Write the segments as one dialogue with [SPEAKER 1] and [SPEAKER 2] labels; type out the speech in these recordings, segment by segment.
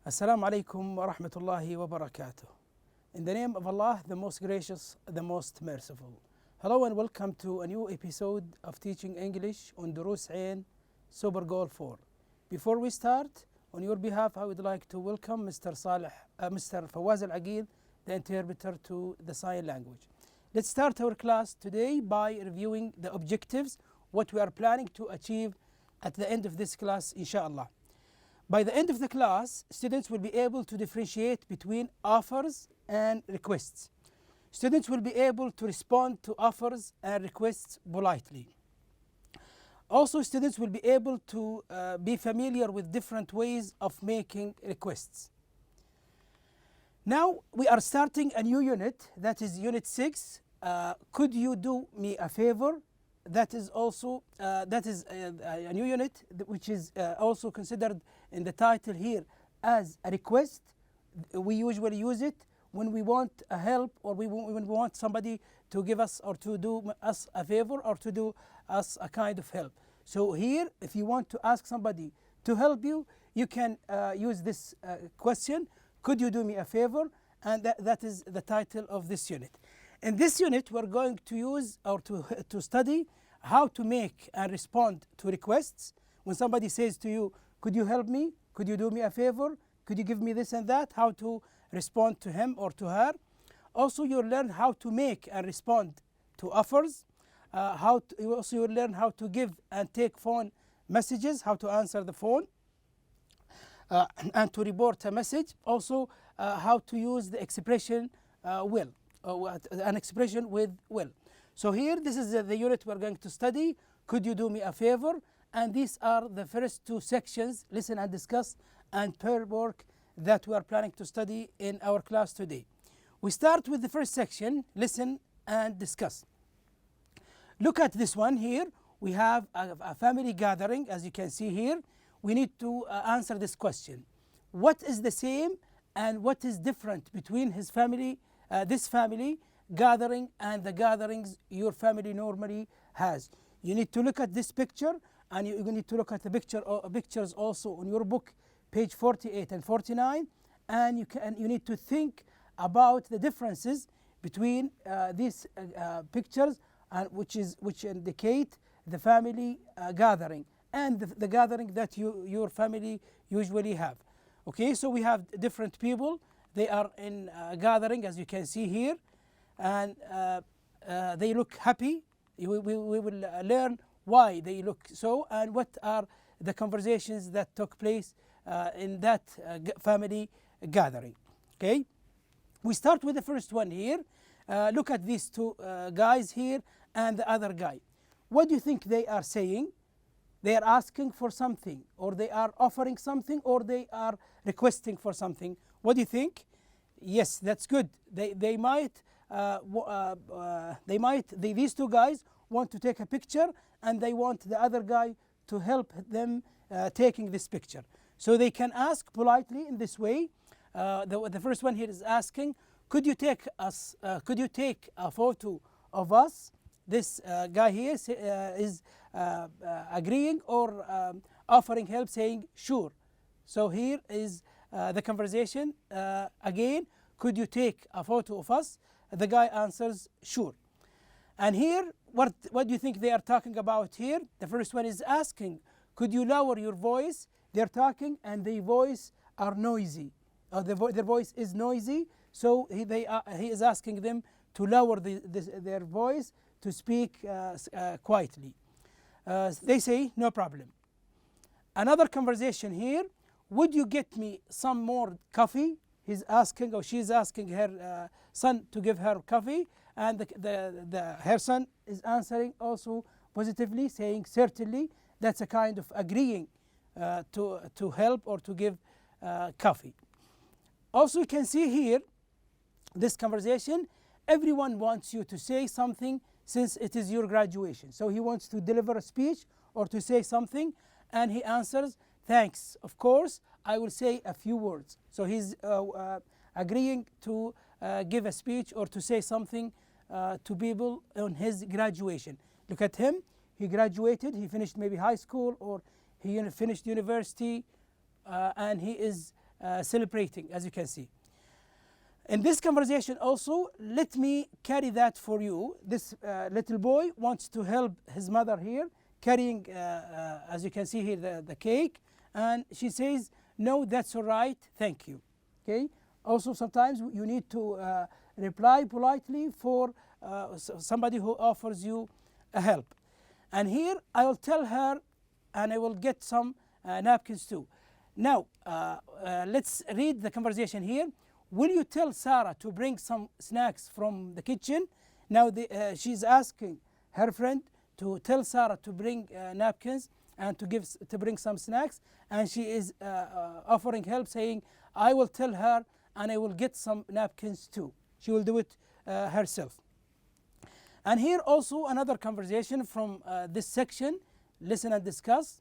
[SPEAKER 1] Assalamu alaikum wa rahmatullahi wa barakatuh. In the name of Allah, the most gracious, the most merciful. Hello and welcome to a new episode of teaching English on Dروس Super Goal 4. Before we start, on your behalf, I would like to welcome Mr. Fawaz Al-Aqil, the interpreter to the sign language. Let's start our class today by reviewing the objectives, what we are planning to achieve at the end of this class, inshallah. By the end of the class, students will be able to differentiate between offers and requests. Students will be able to respond to offers and requests politely. Also, students will be able to be familiar with different ways of making requests. Now, we are starting a new unit, that is Unit 6. Could you do me a favor? That is also a new unit which is also considered in the title here as a request. We usually use it when we want a help or when we want somebody to give us or to do us a favor or to do us a kind of help. So here, if you want to ask somebody to help you, you can use this question, could you do me a favor? And that is the title of this unit. In this unit, we're going to use or to study how to make and respond to requests. When somebody says to you, could you help me? Could you do me a favor? Could you give me this and that? How to respond to him or to her. Also, you'll learn how to make and respond to offers. You will learn how to give and take phone messages, how to answer the phone, and to report a message. Also, how to use the expression will, an expression with will. So here, this is the unit we're going to study. Could you do me a favor? And these are the first two sections, listen and discuss, and pair work that we are planning to study in our class today. We start with the first section, listen and discuss. Look at this one here. We have a family gathering, as you can see here. We need to answer this question. What is the same and what is different between his family, this family gathering and the gatherings your family normally has? You need to look at this picture, and you need to look at the pictures also on your book, page 48 and 49, and you need to think about the differences between these pictures, which indicate the family gathering and the gathering that your family usually have. Okay, so we have different people. They are in a gathering, as you can see here, and they look happy. We will learn why they look so and what are the conversations that took place in that family gathering. Okay, we start with the first one here. Look at these two guys here and the other guy. What do you think they are saying? They are asking for something, or they are offering something, or they are requesting for something. What do you think? Yes, that's good. These two guys want to take a picture, and they want the other guy to help them taking this picture. So they can ask politely in this way. The first one here is asking, could you take a photo of us? This guy here is agreeing or offering help, saying sure. So here is the conversation. Again, could you take a photo of us? The guy answers sure. And here, what do you think they are talking about here? The first one is asking, could you lower your voice? They're talking and their voice are noisy. Their voice is noisy, so he is asking them to lower their voice to speak quietly. They say, no problem. Another conversation here, would you get me some more coffee? He's asking, or she's asking her son to give her coffee, and her son is answering also positively, saying certainly. That's a kind of agreeing to help or to give coffee. Also, you can see here this conversation. Everyone wants you to say something since it is your graduation. So he wants to deliver a speech or to say something, and he answers, thanks. Of course, I will say a few words. So he's agreeing to give a speech or to say something to people on his graduation. Look at him. He graduated. He finished maybe high school or he finished university, and he is celebrating, as you can see. In this conversation also, let me carry that for you. This little boy wants to help his mother here, carrying, as you can see here, the cake. And she says, no, that's all right, thank you. Okay. Also, sometimes you need to reply politely for somebody who offers you a help. And here I will tell her, and I will get some napkins too. Now, let's read the conversation here. Will you tell Sarah to bring some snacks from the kitchen? Now she's asking her friend to tell Sarah to bring napkins and to bring some snacks, and she is offering help, saying, I will tell her and I will get some napkins too. She will do it herself. And here also another conversation from this section, listen and discuss.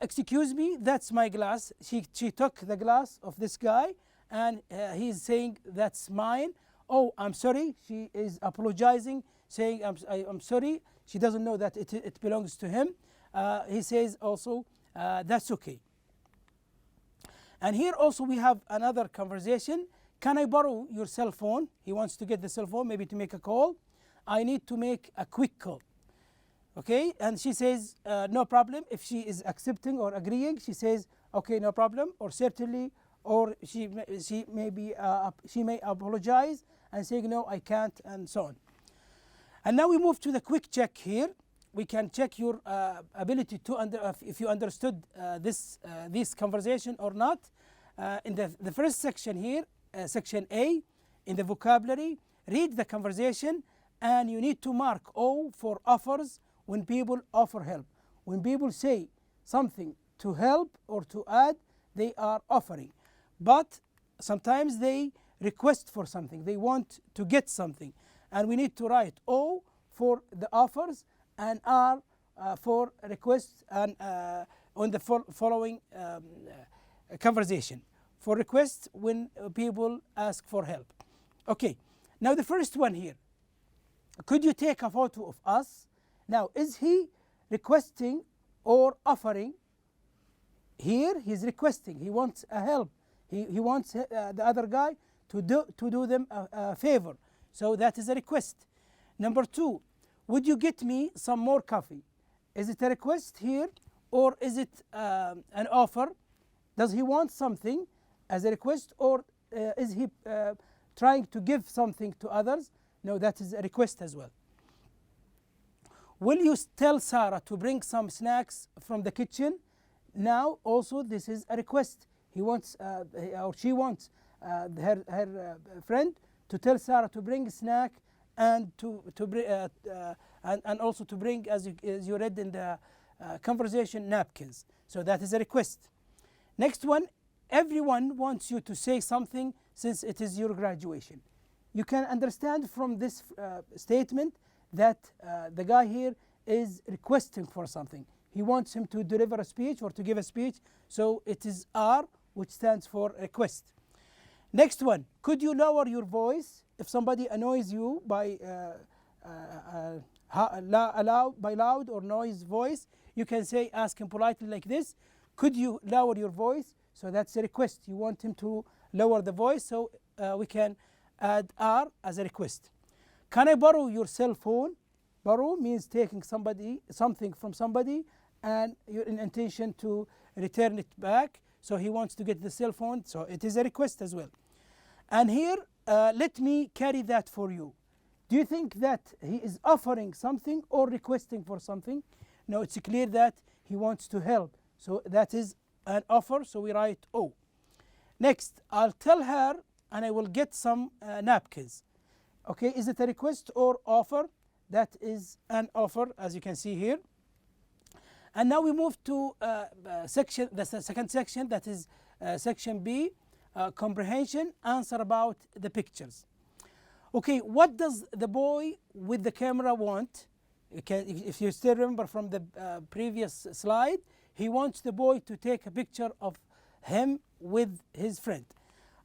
[SPEAKER 1] Excuse me, that's my glass. She took the glass of this guy, and he's saying, that's mine. Oh, I'm sorry. She is apologizing, saying, I'm sorry. She doesn't know that it belongs to him. He says also, that's okay. And here also we have another conversation. Can I borrow your cell phone? He wants to get the cell phone, maybe to make a call. I need to make a quick call. Okay, and she says, no problem. If she is accepting or agreeing, she says, okay, no problem, or certainly, or she may apologize and say, no, I can't, and so on. And now we move to the quick check here. We can check your ability to if you understood this conversation or not. In the first section here, section A, in the vocabulary, read the conversation, and you need to mark O for offers when people offer help. When people say something to help or to add, they are offering. But sometimes they request for something. They want to get something. And we need to write O for the offers and R for requests, and on the following conversation. For requests when people ask for help. Okay, now the first one here. Could you take a photo of us? Now, is he requesting or offering? Here he's requesting. He wants a help. He wants the other guy to do them a favor. So that is a request. Number two, would you get me some more coffee? Is it a request here, or is it an offer? Does he want something as a request, or is he trying to give something to others? No, that is a request as well. Will you tell Sarah to bring some snacks from the kitchen? Now also this is a request. He wants or she wants her friend to tell Sarah to bring a snack and and also to bring, as you read in the conversation, napkins. So that is a request. Next one, everyone wants you to say something since it is your graduation. You can understand from this statement that the guy here is requesting for something. He wants him to deliver a speech or to give a speech, so it is R, which stands for request. Next one, could you lower your voice? If somebody annoys you by loud or noise voice, you can say, ask him politely like this, could you lower your voice? So that's a request. You want him to lower the voice, so we can add R as a request. Can I borrow your cell phone? Borrow means taking something from somebody and your intention to return it back. So he wants to get the cell phone, so it is a request as well. And here, let me carry that for you. Do you think that he is offering something or requesting for something? No, it's clear that he wants to help. So that is an offer, so we write O. Next, I'll tell her and I will get some napkins. Okay, is it a request or offer? That is an offer, as you can see here. And now we move to the second section, that is section B, comprehension, answer about the pictures. Okay, what does the boy with the camera want? If you still remember from the previous slide, he wants the boy to take a picture of him with his friend.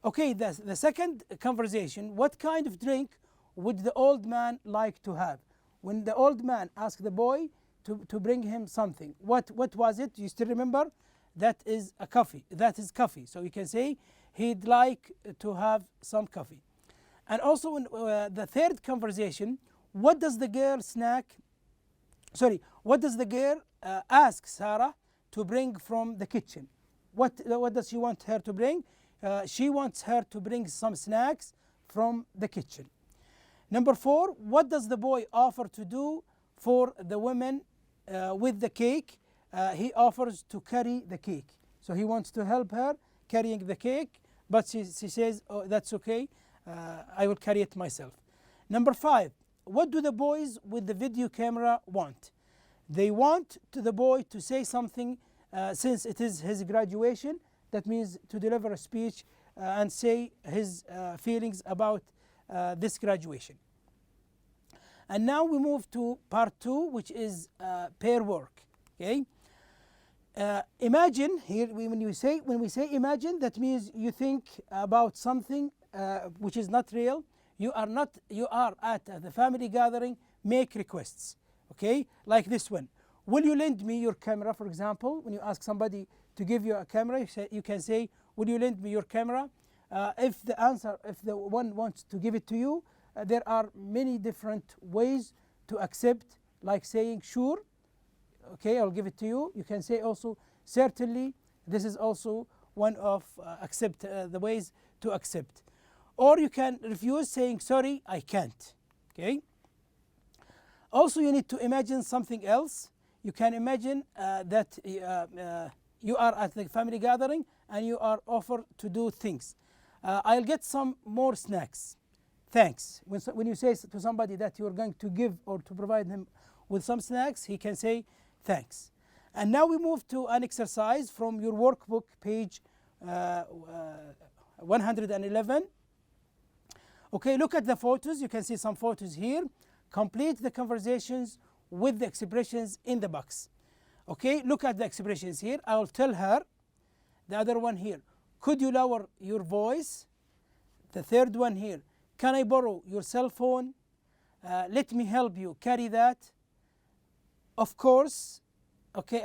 [SPEAKER 1] Okay, the second conversation, what kind of drink would the old man like to have? When the old man asked the boy to bring him something, what was it? You still remember? that is a coffee. That is coffee. So you can say he'd like to have some coffee. And also in the third conversation, what does the girl ask Sarah to bring from the kitchen? What does she want her to bring? She wants her to bring some snacks from the kitchen. Number 4, what does the boy offer to do for the woman with the cake? He offers to carry the cake. So he wants to help her carrying the cake, but she says, oh, that's okay, I will carry it myself. Number 5, what do the boys with the video camera want? They want the boy to say something since it is his graduation. That means to deliver a speech and say his feelings about this graduation. And now we move to part 2, which is pair work. Okay. Imagine here, when we say imagine, that means you think about something which is not real. You are at the family gathering, make requests. Okay, like this one. Will you lend me your camera? For example, when you ask somebody to give you a camera, you can say, will you lend me your camera? If the one wants to give it to you, there are many different ways to accept, like saying sure, okay, I'll give it to you. You can say also certainly. This is also one of the ways to accept. Or you can refuse, saying sorry, I can't. Okay. Also, you need to imagine something else. You can imagine that you are at the family gathering and you are offered to do things. I'll get some more snacks. Thanks. When you say to somebody that you're going to give or to provide him with some snacks, he can say thanks. And now we move to an exercise from your workbook, page 111. Okay, look at the photos. You can see some photos here. Complete the conversations with the expressions in the box. Okay, look at the expressions here. I'll tell her. The other one here, could you lower your voice? The third one here, can I borrow your cell phone? Let me help you carry that. Of course, okay,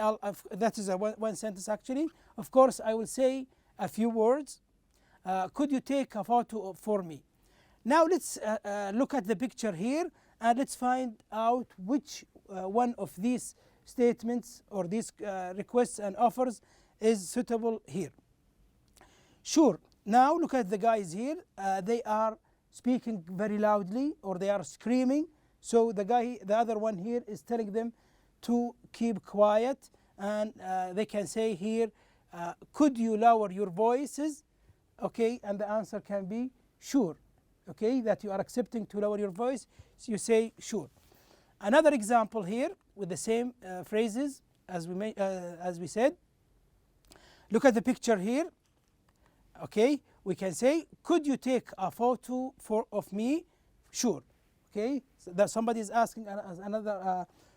[SPEAKER 1] that is one sentence actually. Of course, I will say a few words. Could you take a photo for me? Now let's look at the picture here and let's find out which one of these statements or these requests and offers is suitable here. Sure. Now look at the guys here. They are speaking very loudly or they are screaming. So the other one here is telling them to keep quiet, and they can say here, could you lower your voices? Okay, and the answer can be sure. Okay, that you are accepting to lower your voice, so you say sure. Another example here with the same phrases as we said. Look at the picture here. Okay, we can say, could you take a photo of me? Sure. Okay, so that somebody is asking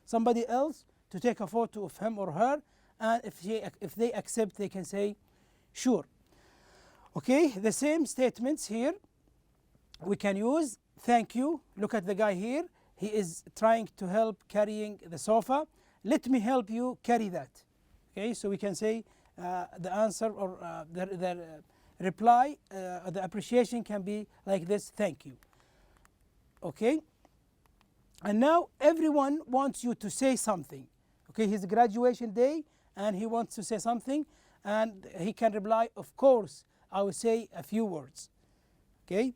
[SPEAKER 1] somebody else to take a photo of him or her, and if they accept, they can say sure. Okay, the same statements here we can use. Thank you. Look at the guy here. He is trying to help carrying the sofa. Let me help you carry that. Okay, so we can say the answer or the reply, the appreciation can be like this, thank you. Okay, and now everyone wants you to say something. Okay, his graduation day and he wants to say something, and he can reply, of course, I will say a few words. Okay,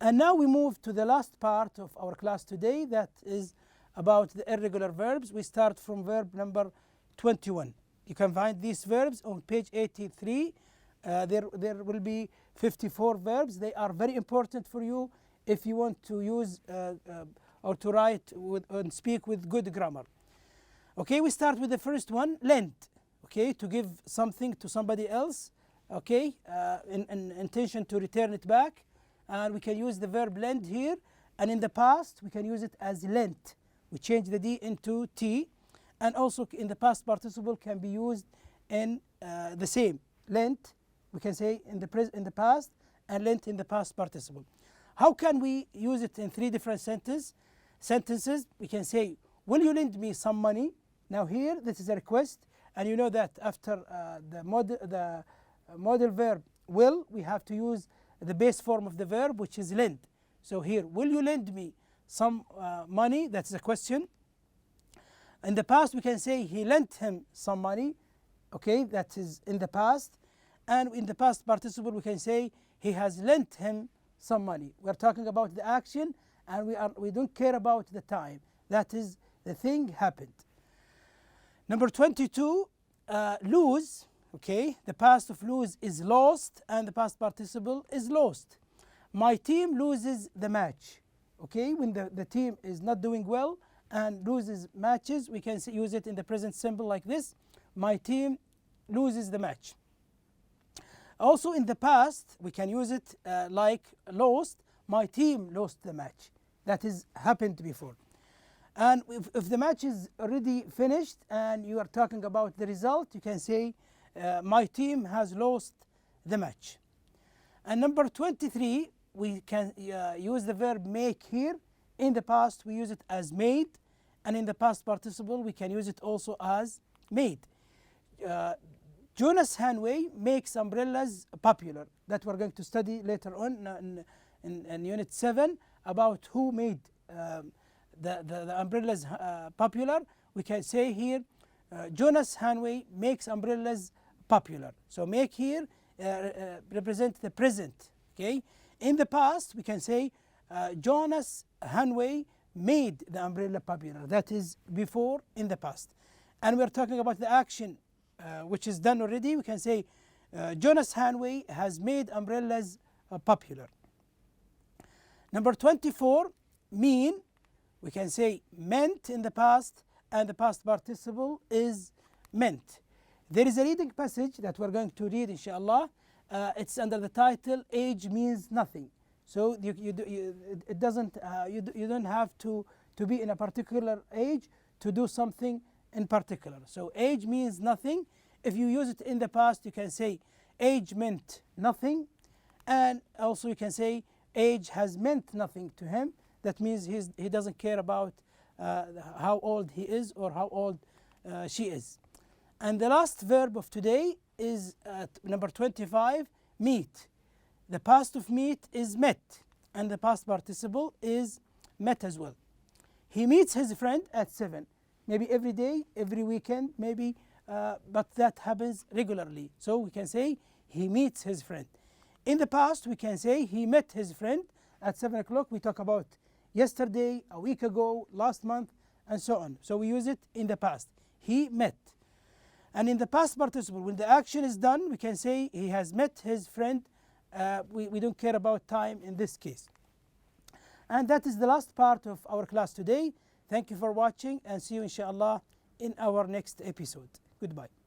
[SPEAKER 1] and now we move to the last part of our class today, that is about the irregular verbs. We start from verb number 21. You can find these verbs on page 83. There will be 54 verbs. They are very important for you if you want to use or to write and speak with good grammar. Okay, we start with the first one, lend. Okay, to give something to somebody else. Okay, in intention to return it back. And we can use the verb lend here. And in the past, we can use it as lent. We change the D into T. And also in the past participle can be used in the same. Lent, we can say in the past, and lent in the past participle. How can we use it in 3 different sentences? We can say, will you lend me some money? Now here, this is a request, And you know that after the modal verb will, we have to use the base form of the verb, which is lend. So here, will you lend me some money? That's the question. In the past, we can say he lent him some money. Okay, that is in the past. And in the past participle, we can say he has lent him some money. We're talking about the action, and we don't care about the time. That is, the thing happened. Number 22, lose. Okay, the past of lose is lost, and the past participle is lost. My team loses the match. Okay, when the team is not doing well and loses matches, we can use it in the present simple like this. My team loses the match. Also in the past, we can use it like lost. My team lost the match. That has happened before. And if the match is already finished and you are talking about the result, you can say my team has lost the match. And number 23, we can use the verb make here. In the past, we use it as made, and in the past participle, we can use it also as made. Jonas Hanway makes umbrellas popular. That we're going to study later on in Unit 7 about who made the umbrellas popular. We can say here, Jonas Hanway makes umbrellas popular. So make here represent the present. Okay. In the past, we can say Jonas Hanway made the umbrella popular. That is before, in the past. And we're talking about the action which is done already. We can say Jonas Hanway has made umbrellas popular. Number 24, mean. We can say meant in the past, and the past participle is meant. There is a reading passage that we're going to read, inshallah. It's under the title "Age Means Nothing." So you don't have to be in a particular age to do something in particular. So age means nothing. If you use it in the past, you can say age meant nothing, and also you can say age has meant nothing to him. That means he doesn't care about how old he is or how old she is. And the last verb of today is number 25, meet. The past of meet is met, and the past participle is met as well. He meets his friend at 7. Maybe every day, every weekend, maybe, but that happens regularly. So we can say he meets his friend. In the past, we can say he met his friend at 7 o'clock. We talk about yesterday, a week ago, last month, and so on. So we use it in the past. He met. And in the past participle, when the action is done, we can say he has met his friend. We don't care about time in this case. And that is the last part of our class today. Thank you for watching, and see you inshallah in our next episode. Goodbye.